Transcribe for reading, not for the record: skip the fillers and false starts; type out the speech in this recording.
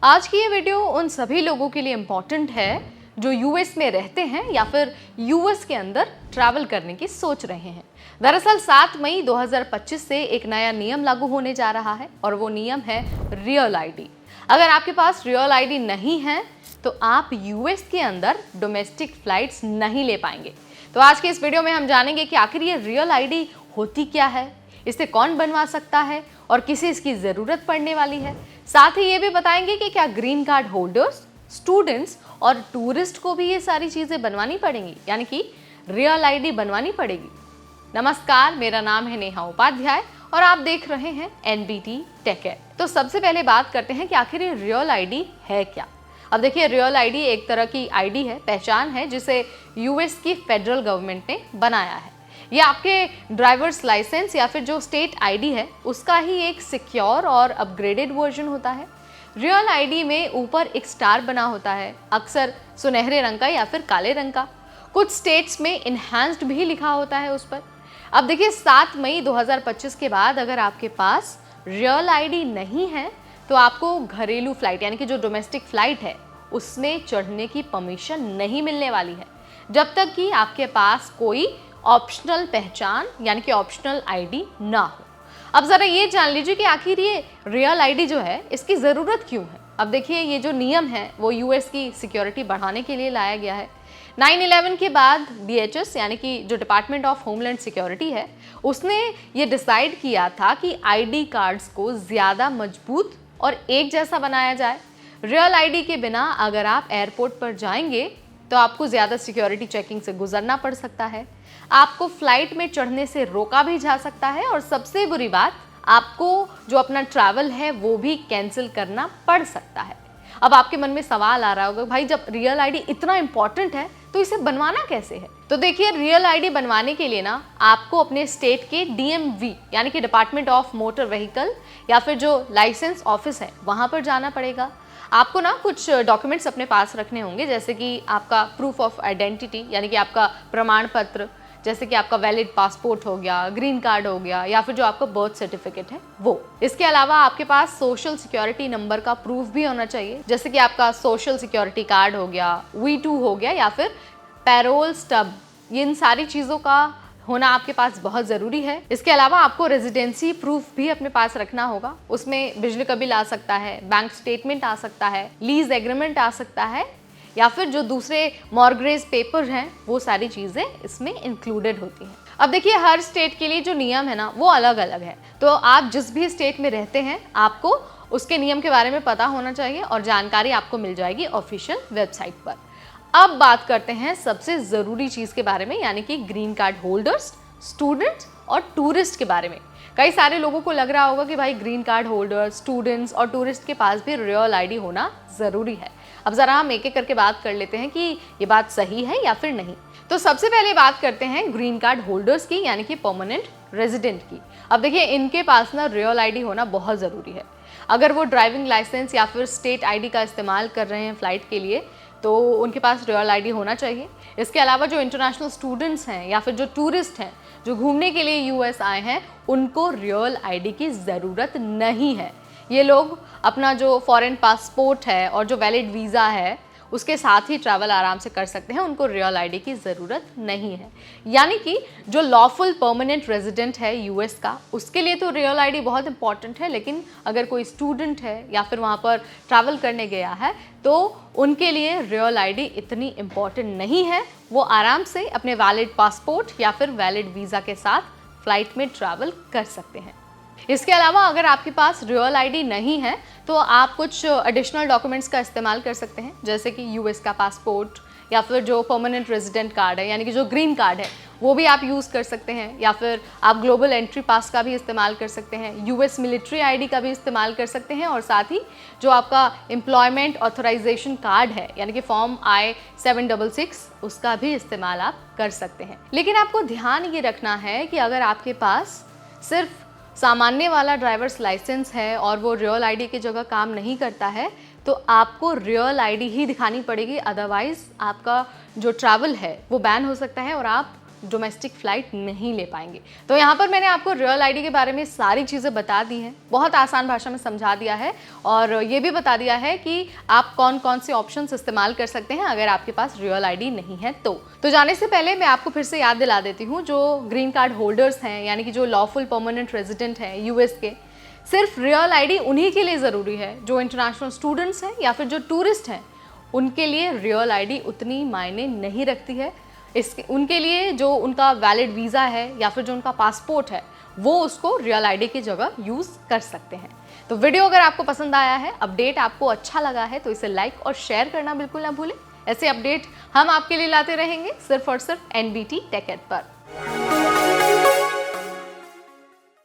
आज की ये वीडियो उन सभी लोगों के लिए इम्पॉर्टेंट है जो यूएस में रहते हैं या फिर यूएस के अंदर ट्रैवल करने की सोच रहे हैं। दरअसल 7 मई 2025 से एक नया नियम लागू होने जा रहा है और वो नियम है रियल आईडी। अगर आपके पास रियल आईडी नहीं है तो आप यूएस के अंदर डोमेस्टिक फ्लाइट्स नहीं ले पाएंगे। तो आज के इस वीडियो में हम जानेंगे कि आखिर ये रियल आईडी होती क्या है, इसे कौन बनवा सकता है और किसे इसकी ज़रूरत पड़ने वाली है। साथ ही ये भी बताएंगे कि क्या ग्रीन कार्ड होल्डर्स, स्टूडेंट्स और टूरिस्ट को भी ये सारी चीज़ें बनवानी पड़ेंगी, यानी कि रियल आईडी बनवानी पड़ेगी। नमस्कार, मेरा नाम है नेहा उपाध्याय और आप देख रहे हैं एनबीटी टेक एड। तो सबसे पहले बात करते हैं कि आखिर ये रियल आईडी है क्या। अब देखिए, रियल आईडी एक तरह की आईडी है, पहचान है जिसे यूएस की फेडरल गवर्नमेंट ने बनाया है। ये आपके ड्राइवर्स लाइसेंस या फिर जो स्टेट आईडी है उसका ही एक सिक्योर और अपग्रेडेड वर्जन होता है। रियल आईडी में ऊपर एक स्टार बना होता है, अक्सर सुनहरे रंग का या फिर काले रंग का। कुछ स्टेट्स में इन्हांस्ड भी लिखा होता है उस पर। अब देखिए, 7 मई 2025 के बाद अगर आपके पास रियल आईडी नहीं है तो आपको घरेलू फ्लाइट यानी कि जो डोमेस्टिक फ्लाइट है उसमें चढ़ने की परमिशन नहीं मिलने वाली है, जब तक कि आपके पास कोई ऑप्शनल पहचान यानी कि ऑप्शनल आईडी ना हो। अब ज़रा ये जान लीजिए कि आखिर ये रियल आईडी जो है इसकी ज़रूरत क्यों है। अब देखिए, ये जो नियम है वो यूएस की सिक्योरिटी बढ़ाने के लिए लाया गया है। 9/11 के बाद DHS यानी कि जो डिपार्टमेंट ऑफ होमलैंड सिक्योरिटी है उसने ये डिसाइड किया था कि आईडी कार्ड्स को ज़्यादा मजबूत और एक जैसा बनाया जाए। रियल आईडी के बिना अगर आप एयरपोर्ट पर जाएंगे तो आपको ज़्यादा सिक्योरिटी चेकिंग से गुजरना पड़ सकता है, आपको फ्लाइट में चढ़ने से रोका भी जा सकता है और सबसे बुरी बात, आपको जो अपना ट्रैवल है वो भी कैंसिल करना पड़ सकता है। अब आपके मन में सवाल आ रहा होगा, भाई जब रियल आईडी इतना इंपॉर्टेंट है तो इसे बनवाना कैसे है। तो देखिए, रियल आईडी बनवाने के लिए ना आपको अपने स्टेट के DMV यानी कि डिपार्टमेंट ऑफ मोटर व्हीकल या फिर जो लाइसेंस ऑफिस है वहाँ पर जाना पड़ेगा। आपको ना कुछ डॉक्यूमेंट्स अपने पास रखने होंगे, जैसे कि आपका प्रूफ ऑफ आइडेंटिटी यानी कि आपका प्रमाण पत्र, जैसे कि आपका वैलिड पासपोर्ट हो गया, ग्रीन कार्ड हो गया या फिर जो आपका बर्थ सर्टिफिकेट है वो। इसके अलावा आपके पास सोशल सिक्योरिटी नंबर का प्रूफ भी होना चाहिए, जैसे कि आपका सोशल सिक्योरिटी कार्ड हो गया, V2 हो गया या फिर पैरोल स्टब। इन सारी चीज़ों का होना आपके पास बहुत ज़रूरी है। इसके अलावा आपको रेजिडेंसी प्रूफ भी अपने पास रखना होगा, उसमें बिजली का बिल आ सकता है, बैंक स्टेटमेंट आ सकता है, लीज एग्रीमेंट आ सकता है या फिर जो दूसरे मॉर्गेज पेपर हैं वो सारी चीज़ें इसमें इंक्लूडेड होती हैं। अब देखिए, हर स्टेट के लिए जो नियम है ना वो अलग अलग है, तो आप जिस भी स्टेट में रहते हैं आपको उसके नियम के बारे में पता होना चाहिए और जानकारी आपको मिल जाएगी ऑफिशियल वेबसाइट पर। अब बात करते हैं सबसे ज़रूरी चीज़ के बारे में, यानी कि ग्रीन कार्ड होल्डर्स, स्टूडेंट्स और टूरिस्ट के बारे में। कई सारे लोगों को लग रहा होगा कि भाई ग्रीन कार्ड होल्डर्स, स्टूडेंट्स और टूरिस्ट के पास भी रियल आईडी होना ज़रूरी है। अब ज़रा हम एक एक करके बात कर लेते हैं कि ये बात सही है या फिर नहीं। तो सबसे पहले बात करते हैं ग्रीन कार्ड होल्डर्स की, यानी कि परमानेंट रेजिडेंट की। अब देखिए, इनके पास ना रियल आईडी होना बहुत ज़रूरी है। अगर वो ड्राइविंग लाइसेंस या फिर स्टेट आईडी का इस्तेमाल कर रहे हैं फ़्लाइट के लिए तो उनके पास रियल आईडी होना चाहिए। इसके अलावा जो इंटरनेशनल स्टूडेंट्स हैं या फिर जो टूरिस्ट हैं जो घूमने के लिए यूएस आए हैं उनको रियल आईडी की ज़रूरत नहीं है। ये लोग अपना जो फॉरेन पासपोर्ट है और जो वैलिड वीज़ा है उसके साथ ही ट्रैवल आराम से कर सकते हैं, उनको रियल आईडी की ज़रूरत नहीं है। यानी कि जो लॉफुल परमानेंट रेजिडेंट है यूएस का उसके लिए तो रियल आईडी बहुत इंपॉर्टेंट है, लेकिन अगर कोई स्टूडेंट है या फिर वहाँ पर ट्रैवल करने गया है तो उनके लिए रियल आईडी इतनी इम्पॉर्टेंट नहीं है। वो आराम से अपने वैलिड पासपोर्ट या फिर वैलिड वीज़ा के साथ फ़्लाइट में ट्रैवल कर सकते हैं। इसके अलावा अगर आपके पास रियल आईडी नहीं है तो आप कुछ एडिशनल डॉक्यूमेंट्स का इस्तेमाल कर सकते हैं, जैसे कि यूएस का पासपोर्ट या फिर जो परमानेंट रेजिडेंट कार्ड है यानी कि जो ग्रीन कार्ड है वो भी आप यूज़ कर सकते हैं, या फिर आप ग्लोबल एंट्री पास का भी इस्तेमाल कर सकते हैं, यूएस मिलिट्री आईडी का भी इस्तेमाल कर सकते हैं और साथ ही जो आपका एम्प्लॉयमेंट ऑथराइजेशन कार्ड है यानी कि फॉर्म I-766 उसका भी इस्तेमाल आप कर सकते हैं। लेकिन आपको ध्यान ये रखना है कि अगर आपके पास सिर्फ सामान्य वाला ड्राइवर्स लाइसेंस है और वो रियल आईडी की जगह काम नहीं करता है तो आपको रियल आईडी ही दिखानी पड़ेगी, अदरवाइज़ आपका जो ट्रैवल है वो बैन हो सकता है और आप डोमेस्टिक फ्लाइट नहीं ले पाएंगे। तो यहाँ पर मैंने आपको रियल आईडी के बारे में सारी चीज़ें बता दी हैं, बहुत आसान भाषा में समझा दिया है और ये भी बता दिया है कि आप कौन कौन से ऑप्शंस इस्तेमाल कर सकते हैं अगर आपके पास रियल आईडी नहीं है तो जाने से पहले मैं आपको फिर से याद दिला देती हूँ, जो ग्रीन कार्ड होल्डर्स हैं यानी कि जो लॉफुल परमानेंट रेजिडेंट हैं यूएस के, सिर्फ रियल आईडी उन्हीं के लिए ज़रूरी है जो इंटरनेशनल स्टूडेंट्स हैं या फिर जो टूरिस्ट हैं। उनके लिए रियल आईडी उतनी मायने नहीं रखती है। उनके लिए जो उनका वैलिड वीज़ा है या फिर जो उनका पासपोर्ट है वो उसको रियल आईडी की जगह यूज़ कर सकते हैं। तो वीडियो अगर आपको पसंद आया है, अपडेट आपको अच्छा लगा है तो इसे लाइक और शेयर करना बिल्कुल ना भूलें। ऐसे अपडेट हम आपके लिए लाते रहेंगे सिर्फ और सिर्फ NBT टेक एड पर।